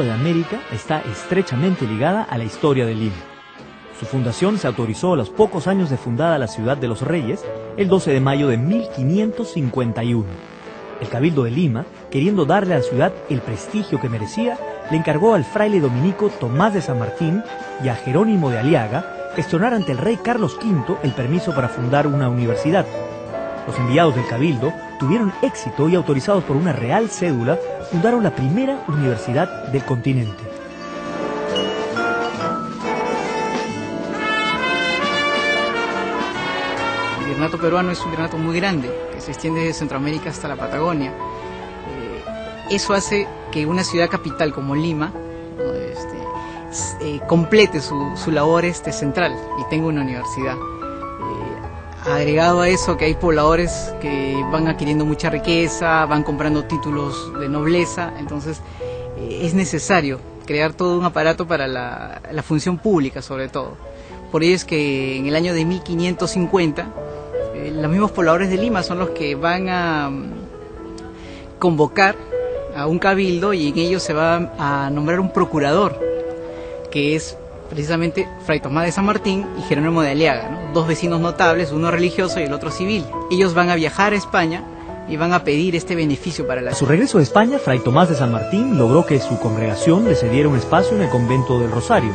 de América está estrechamente ligada a la historia de Lima. Su fundación se autorizó a los pocos años de fundada la ciudad de los Reyes, el 12 de mayo de 1551. El Cabildo de Lima, queriendo darle a la ciudad el prestigio que merecía, le encargó al fraile dominico Tomás de San Martín y a Jerónimo de Aliaga gestionar ante el rey Carlos V el permiso para fundar una universidad. Los enviados del Cabildo tuvieron éxito y, autorizados por una real cédula, fundaron la primera universidad del continente. El virreinato peruano es un virreinato muy grande, que se extiende desde Centroamérica hasta la Patagonia. Eso hace que una ciudad capital como Lima, ¿no?, complete su labor central y tenga una universidad. Agregado a eso, que hay pobladores que van adquiriendo mucha riqueza, van comprando títulos de nobleza, entonces es necesario crear todo un aparato para la función pública, sobre todo. Por ello es que en el año de 1550 los mismos pobladores de Lima son los que van a convocar a un cabildo, y en ello se va a nombrar un procurador, que es precisamente Fray Tomás de San Martín y Jerónimo de Aliaga, ¿no? Dos vecinos notables, uno religioso y el otro civil. Ellos van a viajar a España y van a pedir este beneficio para la ciudad. A su regreso de España, Fray Tomás de San Martín logró que su congregación le cediera un espacio en el convento del Rosario,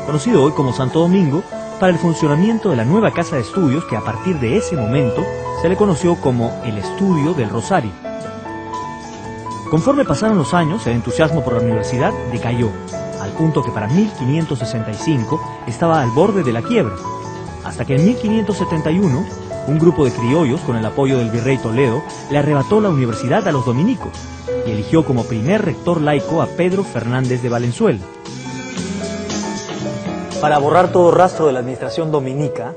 conocido hoy como Santo Domingo, para el funcionamiento de la nueva casa de estudios que a partir de ese momento se le conoció como el Estudio del Rosario. Conforme pasaron los años, el entusiasmo por la universidad decayó, al punto que para 1565 estaba al borde de la quiebra, hasta que en 1571 un grupo de criollos, con el apoyo del virrey Toledo, le arrebató la universidad a los dominicos y eligió como primer rector laico a Pedro Fernández de Valenzuela. Para borrar todo rastro de la administración dominica,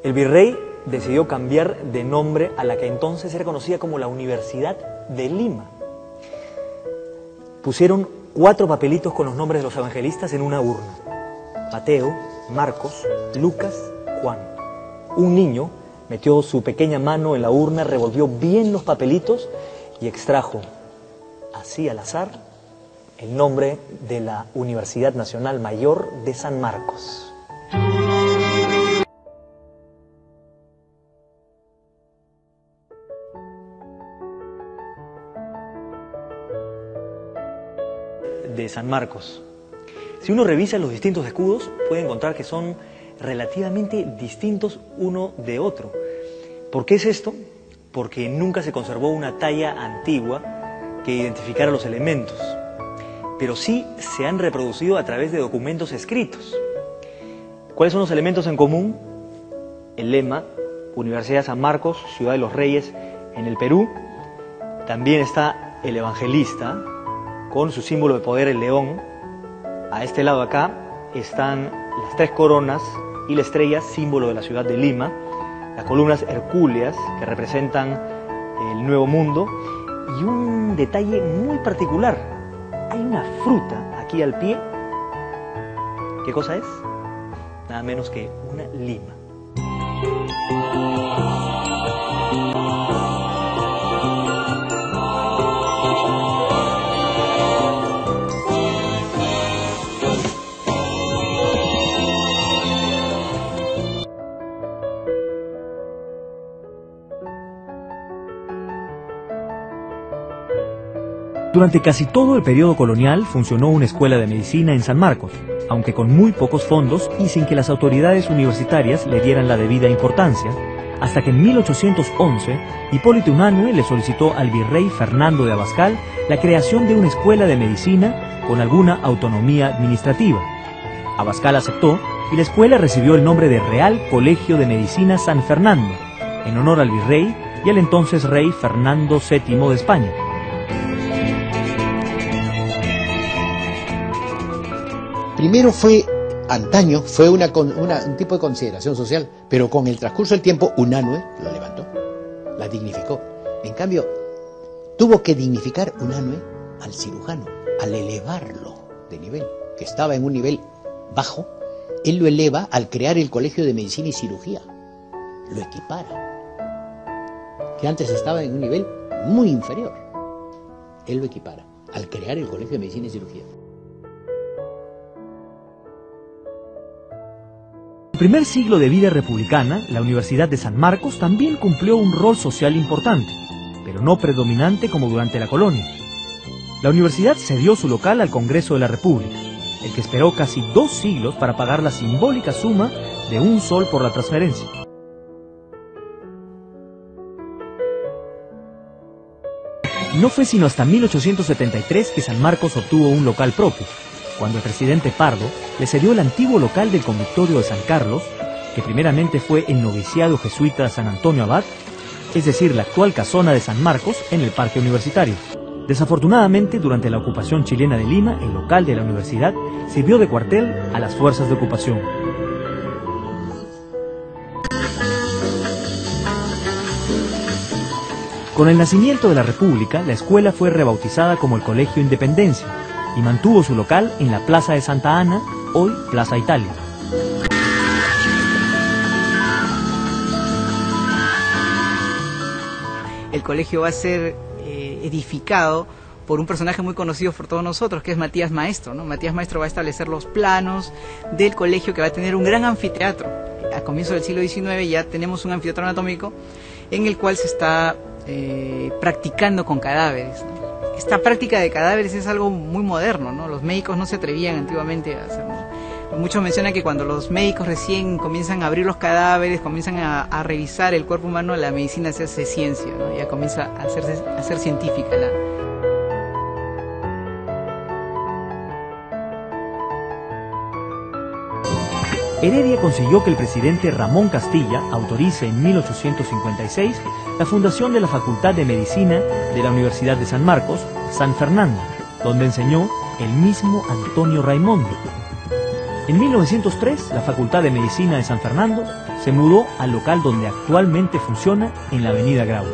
el virrey decidió cambiar de nombre a la que entonces era conocida como la Universidad de Lima. Pusieron 4 papelitos con los nombres de los evangelistas en una urna: Mateo, Marcos, Lucas, Juan. Un niño metió su pequeña mano en la urna, revolvió bien los papelitos y extrajo, así al azar, el nombre de la Universidad Nacional Mayor de San Marcos. De San Marcos. Si uno revisa los distintos escudos, puede encontrar que son relativamente distintos uno de otro. ¿Por qué es esto? Porque nunca se conservó una talla antigua que identificara los elementos, pero sí se han reproducido a través de documentos escritos. ¿Cuáles son los elementos en común? El lema, Universidad de San Marcos, Ciudad de los Reyes, en el Perú. También está el evangelista, con su símbolo de poder, el león. A este lado acá están las 3 coronas y la estrella, símbolo de la ciudad de Lima, las columnas hercúleas, que representan el Nuevo Mundo, y un detalle muy particular: hay una fruta aquí al pie. ¿Qué cosa es? Nada menos que una lima. Durante casi todo el periodo colonial funcionó una escuela de medicina en San Marcos, aunque con muy pocos fondos y sin que las autoridades universitarias le dieran la debida importancia, hasta que en 1811 Hipólito Unanue le solicitó al virrey Fernando de Abascal la creación de una escuela de medicina con alguna autonomía administrativa. Abascal aceptó y la escuela recibió el nombre de Real Colegio de Medicina San Fernando, en honor al virrey y al entonces rey Fernando VII de España. Primero antaño fue un tipo de consideración social, pero con el transcurso del tiempo Unanue lo levantó, la dignificó. En cambio, tuvo que dignificar Unanue al cirujano, al elevarlo de nivel, que estaba en un nivel bajo. Él lo eleva al crear el Colegio de Medicina y Cirugía, lo equipara, que antes estaba en un nivel muy inferior. Él lo equipara al crear el Colegio de Medicina y Cirugía. En el primer siglo de vida republicana, la Universidad de San Marcos también cumplió un rol social importante, pero no predominante como durante la colonia. La universidad cedió su local al Congreso de la República, el que esperó casi 2 siglos para pagar la simbólica suma de 1 sol por la transferencia. No fue sino hasta 1873 que San Marcos obtuvo un local propio, cuando el presidente Pardo le cedió el antiguo local del convictorio de San Carlos, que primeramente fue el noviciado jesuita de San Antonio Abad, es decir, la actual casona de San Marcos en el Parque Universitario. Desafortunadamente, durante la ocupación chilena de Lima, el local de la universidad sirvió de cuartel a las fuerzas de ocupación. Con el nacimiento de la República, la escuela fue rebautizada como el Colegio Independencia y mantuvo su local en la Plaza de Santa Ana, hoy Plaza Italia. El colegio va a ser edificado por un personaje muy conocido por todos nosotros, que es Matías Maestro, ¿no? Matías Maestro va a establecer los planos del colegio, que va a tener un gran anfiteatro. A comienzos del siglo XIX ya tenemos un anfiteatro anatómico en el cual se está practicando con cadáveres, ¿no? Esta práctica de cadáveres es algo muy moderno, ¿no? Los médicos no se atrevían antiguamente a hacerlo. Muchos mencionan que cuando los médicos recién comienzan a abrir los cadáveres, comienzan a revisar el cuerpo humano, la medicina se hace ciencia, ¿no? Ya comienza a ser científica Heredia consiguió que el presidente Ramón Castilla autorice en 1856 la fundación de la Facultad de Medicina de la Universidad de San Marcos, San Fernando, donde enseñó el mismo Antonio Raimondo. En 1903, la Facultad de Medicina de San Fernando se mudó al local donde actualmente funciona en la Avenida Grau.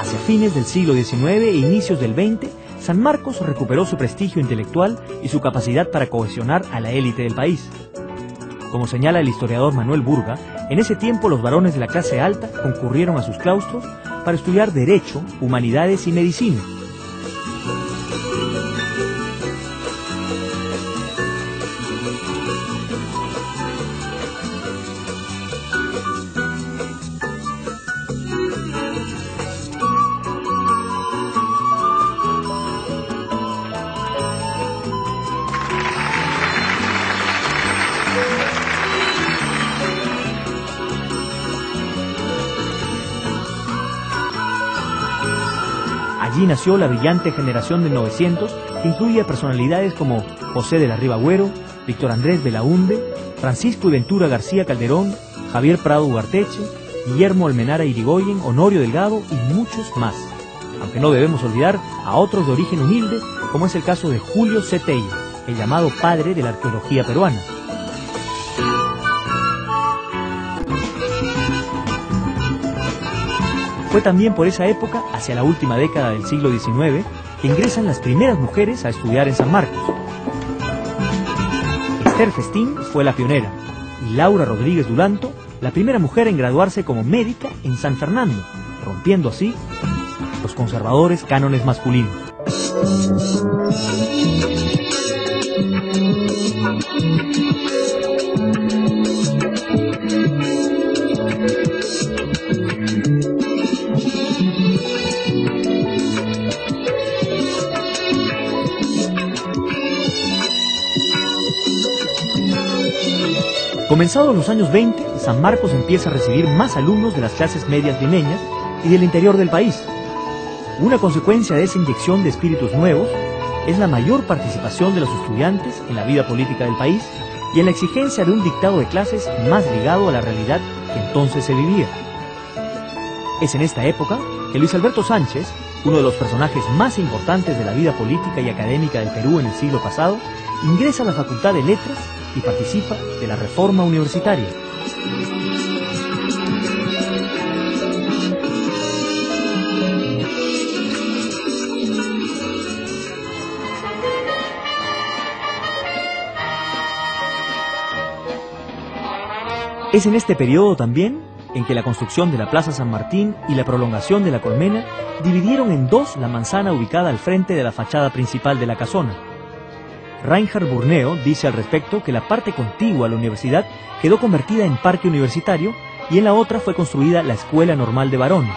Hacia fines del siglo XIX e inicios del XX, San Marcos recuperó su prestigio intelectual y su capacidad para cohesionar a la élite del país. Como señala el historiador Manuel Burga, en ese tiempo los varones de la clase alta concurrieron a sus claustros para estudiar Derecho, Humanidades y Medicina. Allí nació la brillante generación del 900, que incluye a personalidades como José de la Riva Agüero, Víctor Andrés Belaúnde, Francisco y Ventura García Calderón, Javier Prado Ugarteche, Guillermo Almenara Irigoyen, Honorio Delgado y muchos más. Aunque no debemos olvidar a otros de origen humilde, como es el caso de Julio C. Tello, el llamado padre de la arqueología peruana. Fue también por esa época, hacia la última década del siglo XIX, que ingresan las primeras mujeres a estudiar en San Marcos. Esther Festín fue la pionera y Laura Rodríguez Duranto, la primera mujer en graduarse como médica en San Fernando, rompiendo así los conservadores cánones masculinos. Comenzados los años 20, San Marcos empieza a recibir más alumnos de las clases medias limeñas y del interior del país. Una consecuencia de esa inyección de espíritus nuevos es la mayor participación de los estudiantes en la vida política del país y en la exigencia de un dictado de clases más ligado a la realidad que entonces se vivía. Es en esta época que Luis Alberto Sánchez, uno de los personajes más importantes de la vida política y académica del Perú en el siglo pasado, ingresa a la Facultad de Letras y participa de la reforma universitaria. Es en este periodo también en que la construcción de la Plaza San Martín y la prolongación de la Colmena dividieron en dos la manzana ubicada al frente de la fachada principal de la casona. Reinhard Burneo dice al respecto que la parte contigua a la universidad quedó convertida en parque universitario y en la otra fue construida la Escuela Normal de Varones.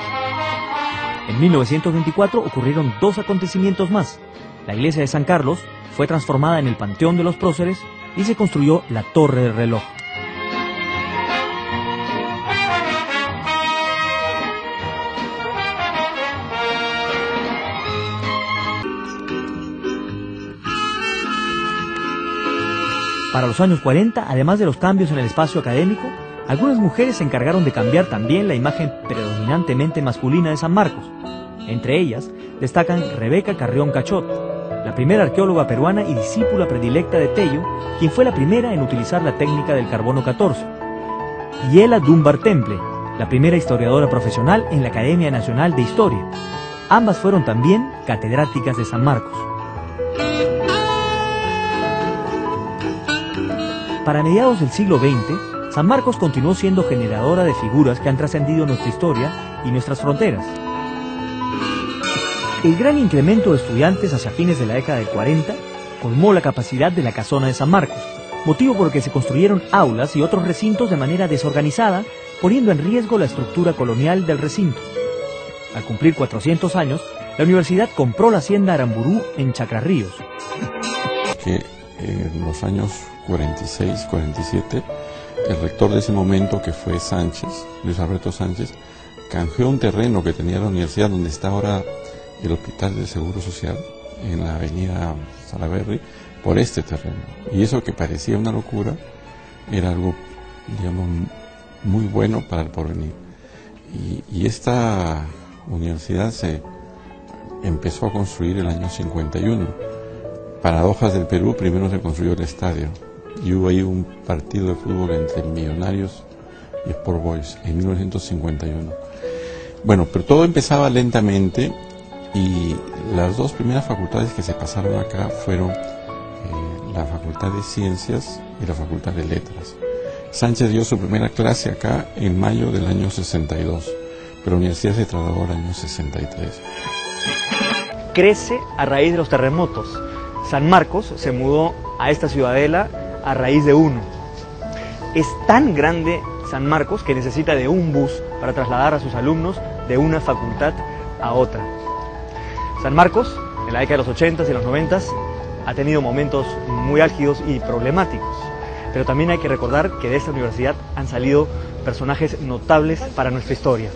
En 1924 ocurrieron dos acontecimientos más. La iglesia de San Carlos fue transformada en el Panteón de los Próceres y se construyó la Torre del Reloj. Para los años 40, además de los cambios en el espacio académico, algunas mujeres se encargaron de cambiar también la imagen predominantemente masculina de San Marcos. Entre ellas destacan Rebeca Carrión Cachot, la primera arqueóloga peruana y discípula predilecta de Tello, quien fue la primera en utilizar la técnica del carbono 14, y Ela Dunbar Temple, la primera historiadora profesional en la Academia Nacional de Historia. Ambas fueron también catedráticas de San Marcos. Para mediados del siglo XX, San Marcos continuó siendo generadora de figuras que han trascendido nuestra historia y nuestras fronteras. El gran incremento de estudiantes hacia fines de la década del 40 colmó la capacidad de la casona de San Marcos, motivo por el que se construyeron aulas y otros recintos de manera desorganizada, poniendo en riesgo la estructura colonial del recinto. Al cumplir 400 años, la universidad compró la hacienda Aramburú en Chacrarríos. En los años 46, 47, el rector de ese momento, que fue Sánchez, Luis Alberto Sánchez, canjeó un terreno que tenía la universidad, donde está ahora el Hospital del Seguro Social, en la avenida Salaberry, por este terreno. Y eso, que parecía una locura, era algo, digamos, muy bueno para el porvenir. Y esta universidad se empezó a construir el año 51. Paradojas del Perú, primero se construyó el estadio y hubo ahí un partido de fútbol entre Millonarios y Sport Boys en 1951. Bueno, pero todo empezaba lentamente y las dos primeras facultades que se pasaron acá fueron la Facultad de Ciencias y la Facultad de Letras. Sánchez dio su primera clase acá en mayo del año 62, pero la universidad se trasladó al año 63. Crece a raíz de los terremotos. San Marcos se mudó a esta ciudadela a raíz de uno. Es tan grande San Marcos que necesita de un bus para trasladar a sus alumnos de una facultad a otra. San Marcos, en la década de los 80s y los 90s, ha tenido momentos muy álgidos y problemáticos, pero también hay que recordar que de esta universidad han salido personajes notables para nuestra historia.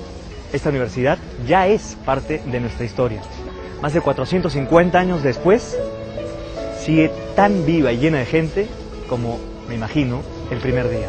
Esta universidad ya es parte de nuestra historia. Más de 450 años después, sigue tan viva y llena de gente como, me imagino, el primer día.